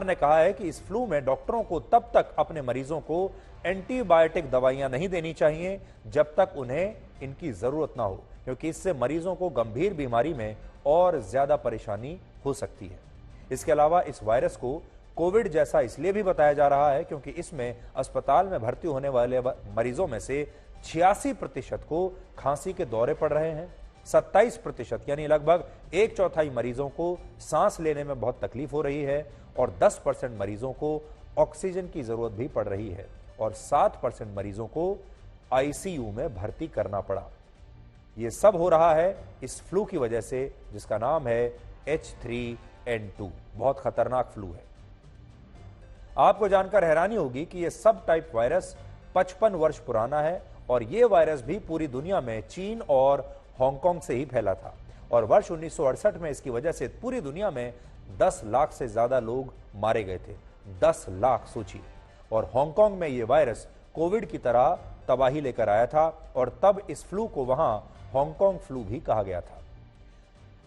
ने कहा है कि इस फ्लू में डॉक्टरों को तब तक अपने मरीजों को एंटीबायोटिक दवाइयां नहीं देनी चाहिए जब तक उन्हें इनकी जरूरत ना हो, क्योंकि इससे मरीजों को गंभीर बीमारी में और ज्यादा परेशानी हो सकती है। इसके अलावा इस वायरस को कोविड जैसा इसलिए भी बताया जा रहा है क्योंकि इसमें अस्पताल में भर्ती होने वाले मरीजों में से 86% को खांसी के दौरे पड़ रहे हैं। 27% यानी लगभग 1/4 मरीजों को सांस लेने में बहुत तकलीफ हो रही है और 10% मरीजों को ऑक्सीजन की जरूरत भी पड़ रही है और 7% मरीजों को आईसीयू में भर्ती करना पड़ा। यह सब हो रहा है इस फ्लू की वजह से जिसका नाम है H3N2। बहुत खतरनाक फ्लू है। आपको जानकर हैरानी होगी कि यह सब टाइप वायरस 55 वर्ष पुराना है और यह वायरस भी पूरी दुनिया में चीन और हांगकांग से ही फैला था और वर्ष 1968 में इसकी वजह से पूरी दुनिया में 10 लाख से ज्यादा लोग मारे गए थे। 10 लाख सोचिए। और हांगकांग में यह वायरस कोविड की तरह तबाही लेकर आया था और तब इस फ्लू को वहां हांगकांग फ्लू भी कहा गया था।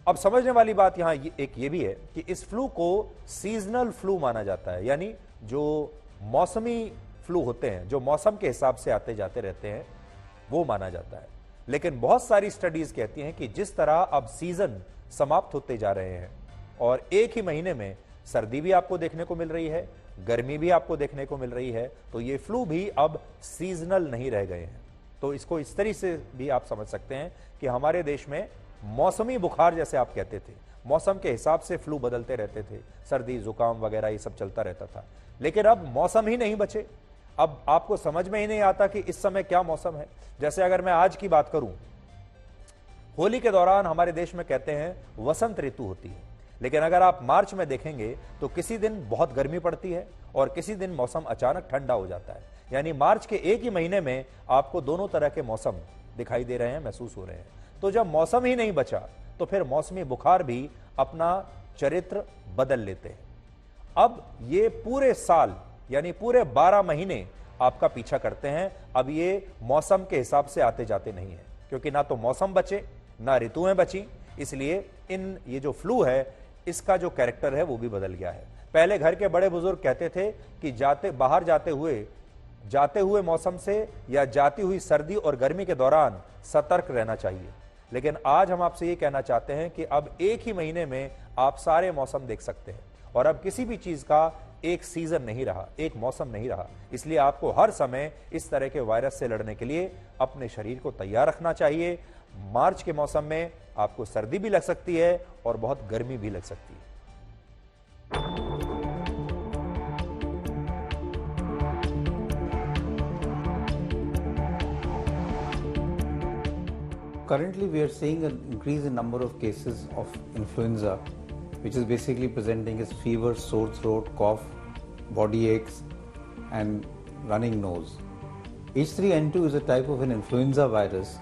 अब समझने वाली बात यहां एक ये भी है कि इस फ्लू को सीजनल फ्लू माना जाता है, यानी जो मौसमी फ्लू होते हैं, जो मौसम के हिसाब से आते जाते रहते हैं, वो माना जाता है। लेकिन बहुत सारी स्टडीज कहती हैं कि जिस तरह अब सीजन समाप्त होते जा रहे हैं और एक ही महीने में सर्दी भी आपको देखने को मिल रही है, गर्मी भी आपको देखने को मिल रही है, तो ये फ्लू भी अब सीजनल नहीं रह गए हैं। तो इसको इस तरीके से भी आप समझ सकते हैं कि हमारे देश में मौसमी बुखार जैसे आप कहते थे, मौसम के हिसाब से फ्लू बदलते रहते थे, सर्दी जुकाम वगैरह ये सब चलता रहता था। लेकिन अब मौसम ही नहीं बचे। अब आपको समझ में ही नहीं आता कि इस समय क्या मौसम है। जैसे अगर मैं आज की बात करूं, होली के दौरान हमारे देश में कहते हैं वसंत ऋतु होती है, लेकिन अगर आप मार्च में देखेंगे तो किसी दिन बहुत गर्मी पड़ती है और किसी दिन मौसम अचानक ठंडा हो जाता है। यानी मार्च के एक ही महीने में आपको दोनों तरह के मौसम दिखाई दे रहे हैं, महसूस हो रहे हैं। तो जब मौसम ही नहीं बचा तो फिर मौसमी बुखार भी अपना चरित्र बदल लेते हैं। अब ये पूरे साल यानी पूरे 12 महीने आपका पीछा करते हैं। अब ये मौसम के हिसाब से आते जाते नहीं है, क्योंकि ना तो मौसम बचे ना ऋतुएं बची। इसलिए ये जो फ्लू है इसका जो कैरेक्टर है वो भी बदल गया है। पहले घर के बड़े बुजुर्ग कहते थे कि बाहर जाते हुए मौसम से या जाती हुई सर्दी और गर्मी के दौरान सतर्क रहना चाहिए। लेकिन आज हम आपसे ये कहना चाहते हैं कि अब एक ही महीने में आप सारे मौसम देख सकते हैं और अब किसी भी चीज का एक सीजन नहीं रहा, एक मौसम नहीं रहा। इसलिए आपको हर समय इस तरह के वायरस से लड़ने के लिए अपने शरीर को तैयार रखना चाहिए। मार्च के मौसम में आपको सर्दी भी लग सकती है और बहुत गर्मी भी लग सकती है। Currently, we are seeing an increase in number of cases of influenza, which is basically presenting as fever, sore throat, cough, body aches, and running nose. H3N2 is a type of an influenza virus,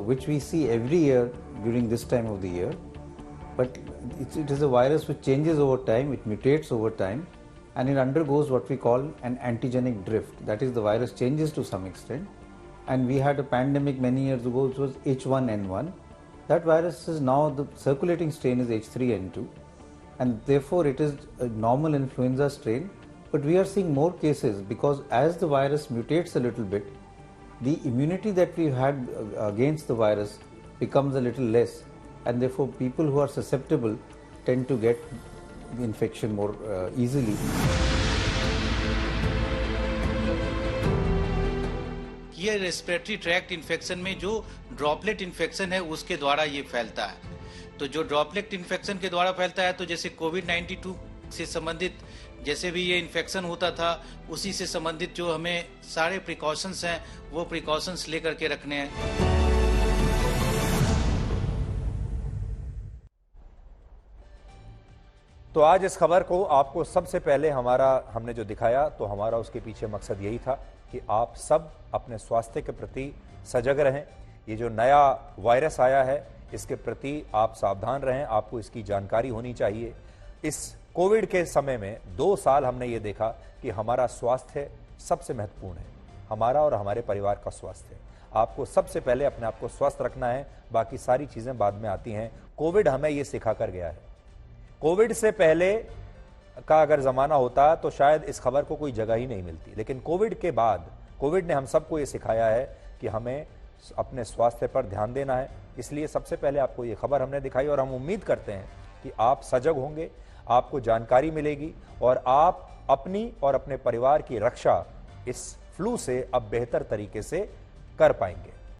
which we see every year during this time of the year. But it is a virus which changes over time, it mutates over time, and it undergoes what we call an antigenic drift. That is, the virus changes to some extent. And we had a pandemic many years ago, which was H1N1. That virus is now, the circulating strain is H3N2, and therefore it is a normal influenza strain. But we are seeing more cases because as the virus mutates a little bit, the immunity that we had against the virus becomes a little less, and therefore people who are susceptible tend to get the infection more easily. ये respiratory tract infection में जो droplet infection है उसके द्वारा ये फैलता है। तो जो ड्रॉपलेट इन्फेक्शन के द्वारा फैलता है, तो जैसे कोविड-19 से संबंधित जैसे भी ये इन्फेक्शन होता था, उसी से संबंधित जो हमें सारे प्रिकॉशंस हैं वो प्रिकॉशंस लेकर के रखने हैं। तो आज इस खबर को आपको सबसे पहले हमने जो दिखाया, तो हमारा उसके पीछे मकसद यही था कि आप सब अपने स्वास्थ्य के प्रति सजग रहें। ये जो नया वायरस आया है इसके प्रति आप सावधान रहें, आपको इसकी जानकारी होनी चाहिए। इस कोविड के समय में 2 साल हमने ये देखा कि हमारा स्वास्थ्य सबसे महत्वपूर्ण है, हमारा और हमारे परिवार का स्वास्थ्य। आपको सबसे पहले अपने आप को स्वस्थ रखना है, बाकी सारी चीजें बाद में आती हैं। कोविड हमें ये सिखा कर गया है। कोविड से पहले का अगर ज़माना होता तो शायद इस खबर को कोई जगह ही नहीं मिलती। लेकिन कोविड के बाद कोविड ने हम सबको ये सिखाया है कि हमें अपने स्वास्थ्य पर ध्यान देना है। इसलिए सबसे पहले आपको ये खबर हमने दिखाई और हम उम्मीद करते हैं कि आप सजग होंगे, आपको जानकारी मिलेगी और आप अपनी और अपने परिवार की रक्षा इस फ्लू से अब बेहतर तरीके से कर पाएंगे।